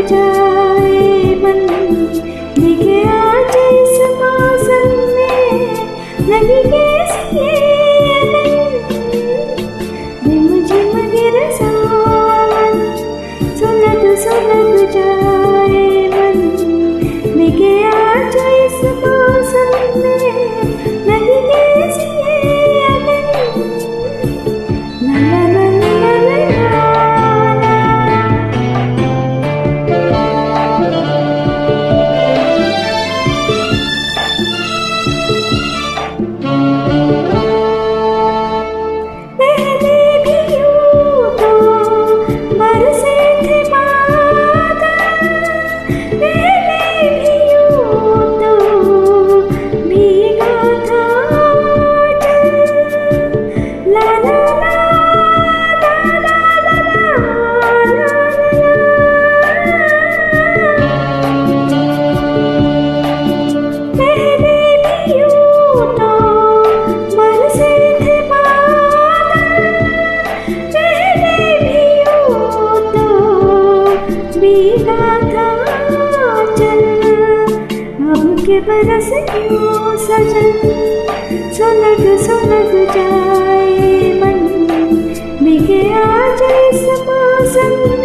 जाए मन, भीगे आज इस मौसम में लगी कैसी ये अगन। झिम गिर सावन सुलग जाए मन, भीगे आज इस मौसम में लगी कैसी ये अगन। ला ला ला ला के बरस क्यों सजन, सुलग जाए मन, भीगे आज इस मौसम